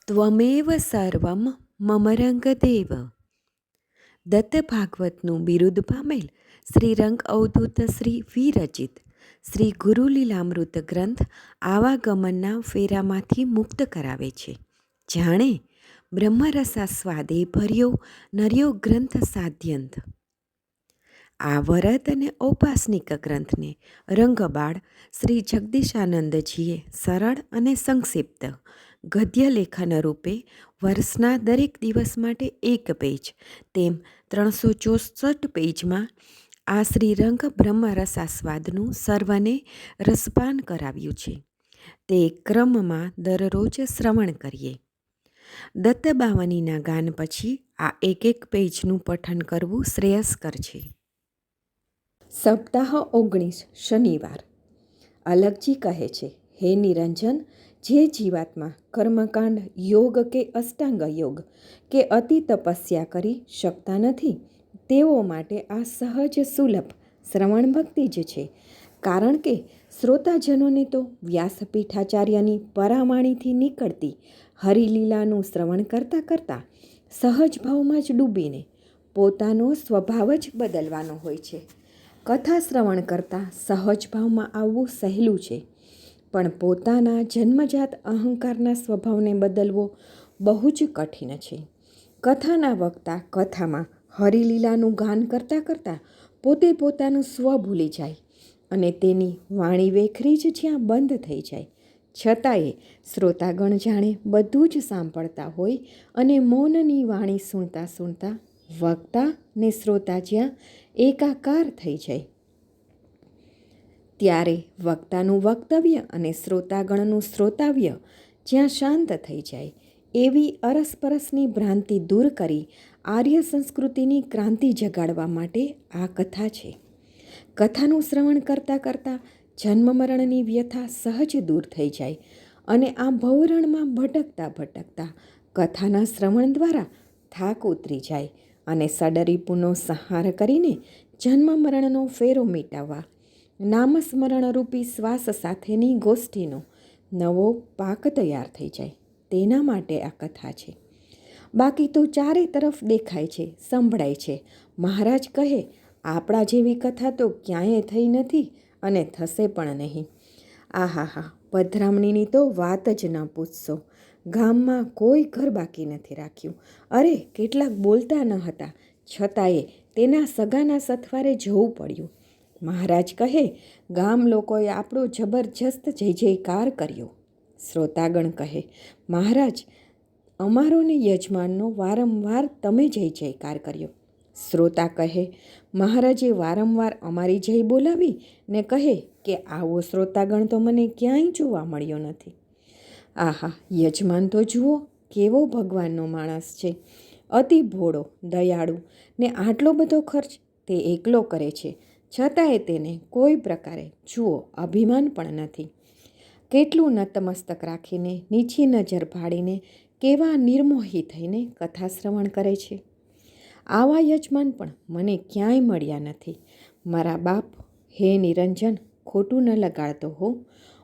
ત્વમેવ સર્વમ મમ રંગદેવ. દત્ત ભાગવતનું બિરુદ પામેલ શ્રી રંગ અવધૂત શ્રી વિરચિત શ્રી ગુરુલીલામૃત ગ્રંથ આવાગમનના ફેરામાંથી મુક્ત કરાવે છે. જાણે બ્રહ્મરસાસ્વાદે ભર્યો નર્યો ગ્રંથ સાધ્યંત. આ વરદ અને ઔપાસનિક ગ્રંથને રંગબાળ શ્રી જગદીશાનંદજીએ સરળ અને સંક્ષિપ્ત ગદ્ય લેખન રૂપે વર્ષના દરેક દિવસ માટે એક પેજ તેમ 364 પેજમાં આ શ્રીરંગ બ્રહ્મરસાસ્વાદનું સર્વને રસપાન કરાવ્યું છે. તે ક્રમમાં દરરોજ શ્રવણ કરીએ. દત્તબાવનીના ગાન પછી આ એક પેજનું પઠન કરવું શ્રેયસ્કર છે. સપ્તાહ 19 શનિવાર. અલગજી કહે છે, હે નિરંજન, જે જીવાત્મા કર્મકાંડ, યોગ કે અષ્ટાંગ યોગ કે અતિ તપસ્યા કરી શકતા નથી, તેઓ માટે આ સહજ સુલભ શ્રવણ ભક્તિ જ છે. કારણ કે શ્રોતાજનોને તો વ્યાસપીઠાચાર્યની પરાવાણીથી નીકળતી હરિલીલાનું શ્રવણ કરતાં કરતાં સહજ ભાવમાં જ ડૂબીને પોતાનો સ્વભાવ જ બદલવાનો હોય છે. કથા શ્રવણ કરતાં સહજ ભાવમાં આવવું સહેલું છે, પણ પોતાના જન્મજાત અહંકારના સ્વભાવને બદલવો બહુ જ કઠિન છે. કથાના વક્તા કથામાં હરિલીલાનું ગાન કરતાં કરતાં પોતે પોતાનું સ્વ ભૂલી જાય અને તેની વાણી વેખરી જ જ્યાં બંધ થઈ જાય, છતાંય શ્રોતાગણ જાણે બધું જ સાંભળતા હોય અને મૌનની વાણી સુણતા સુણતા વક્તા ને શ્રોતા જ્યાં એકાકાર થઈ જાય, ત્યારે વક્તાનું વક્તવ્ય અને શ્રોતાગણનું શ્રોતાવ્ય જ્યાં શાંત થઈ જાય, એવી અરસપરસની ભ્રાંતિ દૂર કરી આર્ય સંસ્કૃતિની ક્રાંતિ જગાડવા માટે આ કથા છે. કથાનું શ્રવણ કરતાં કરતાં જન્મ મરણની વ્યથા સહજ દૂર થઈ જાય અને આ ભવરણમાં ભટકતા ભટકતા કથાના શ્રવણ દ્વારા થાક ઉતરી જાય અને સડરીપુનો સંહાર કરીને જન્મ મરણનો ફેરો મિટાવવા નામસ્મરણરૂપી શ્વાસ સાથેની ગોષ્ઠીનો નવો પાક તૈયાર થઈ જાય, તેના માટે આ કથા છે. બાકી તો ચારે તરફ દેખાય છે, સંભળાય છે. મહારાજ કહે, આપણા જેવી કથા તો ક્યાંય થઈ નથી અને થશે પણ નહીં. આહાહા, પધરામણીની તો વાત જ ન પૂછશો. ગામમાં કોઈ ઘર બાકી નથી રાખ્યું. અરે, કેટલાક બોલતા ન હતા, છતાંય તેના સગાના સથવારે જવું પડ્યું. મહારાજ કહે, ગામ લોકોએ આપણો જબરજસ્ત જય જયકાર કર્યો. શ્રોતાગણ કહે, મહારાજ, અમારો ને યજમાનનો વારંવાર તમે જય જયકાર કર્યો. શ્રોતા કહે, મહારાજે વારંવાર અમારી જય બોલાવી ને કહે કે આવો શ્રોતાગણ તો મને ક્યાંય જોવા મળ્યો નથી. આહા, યજમાન તો જુઓ કેવો ભગવાનનો માણસ છે. અતિ ભોળો, દયાળુ ને આટલો બધો ખર્ચ તે એકલો કરે છે, છતાંય તેને કોઈ પ્રકારે જુઓ અભિમાન પણ નથી. કેટલું નતમસ્તક રાખીને, નીચી નજર ભાડીને, કેવા નિર્મોહી થઈને કથા શ્રવણ કરે છે. આવા યજમાન પણ મને ક્યાંય મળ્યા નથી. મારા બાપ, હે નિરંજન, ખોટું ન લગાડતો હો.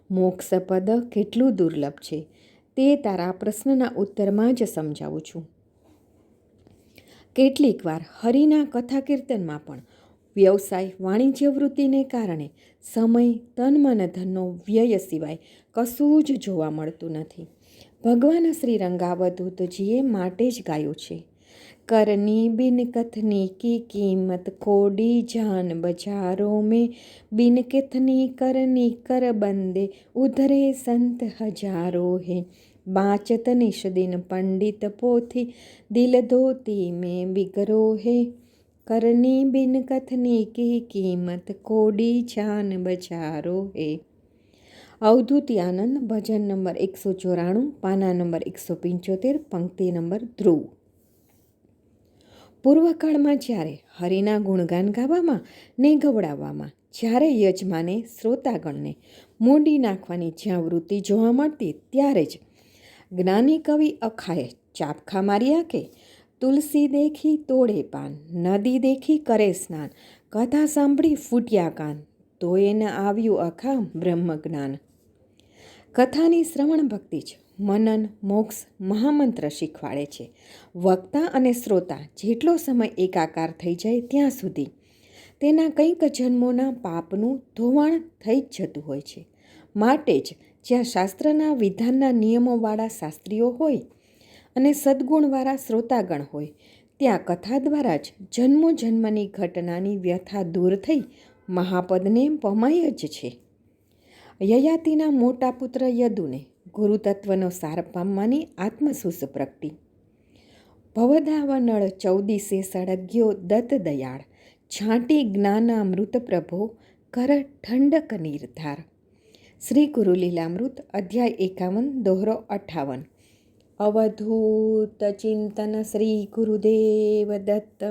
મોક્ષપદ કેટલું દુર્લભ છે તે તારા પ્રશ્નના ઉત્તરમાં જ સમજાવું છું. કેટલીક વાર હરિના કથા કીર્તનમાં પણ વ્યવસાય વાણિજ્ય વૃત્તિને કારણે સમય, તન, મન, ધનનો વ્યય સિવાય કશું જ જોવા મળતું નથી. ભગવાન શ્રી રંગાવધૂતજીએ માટે જ ગાયું છે, કરની બિન કથની કી કિંમત કોડી જાન બજારો મેં, બિન કથની કરની કર બંદે ઉધરે સંત હજારો હે, બાચત નિશ દિન પંડિત પોથી દિલ ધોતી મેં બિગરો હે, કરની બિન કથની કી કિંમત કોડી જાન બજારો હે. અવધૂતી આનંદ, ભજન નંબર 194, પાના નંબર 175, પંક્તિ નંબર ધ્રુવ. પૂર્વકાળમાં જ્યારે હરિના ગુણગાન ગાવામાં ને ગવડાવવામાં જ્યારે યજમાને શ્રોતાગણને મૂંડી નાખવાની જ્યાં વૃત્તિ જોવા મળતી, ત્યારે જ જ્ઞાની કવિ અખાએ ચાપખા માર્યા કે તુલસી દેખી તોડે પાન, નદી દેખી કરે સ્નાન, કથા સાંભળી ફૂટ્યા કાન, તો એને આવ્યું અખા બ્રહ્મ જ્ઞાન. કથાની શ્રવણ ભક્તિ જ મનન, મોક્ષ, મહામંત્ર શીખવાડે છે. વક્તા અને શ્રોતા જેટલો સમય એકાકાર થઈ જાય ત્યાં સુધી તેના કંઈક જન્મોના પાપનું ધોવાણ થઈ જ જતું હોય છે. માટે જ જ્યાં શાસ્ત્રના વિધાનના નિયમોવાળા શાસ્ત્રીઓ હોય અને સદ્ગુણવાળા શ્રોતાગણ હોય ત્યાં કથા દ્વારા જ જન્મો જન્મની ઘટનાની વ્યથા દૂર થઈ મહાપદને પમાય જ છે. યયાતિના મોટા પુત્ર યદુને ગુરુતત્વનો સાર પામવાની આત્મસુસ પ્રગટી. ભવદાવનળ 14 સળગ્યો દત્ત દયાળ, છાંટી જ્ઞાનામૃત પ્રભો કર ઠંડક નિર્ધાર. શ્રી ગુરુલીલામૃત અધ્યાય 51 દોહરો 58. અવધૂત ચિંતન શ્રી ગુરુદેવ દત્ત.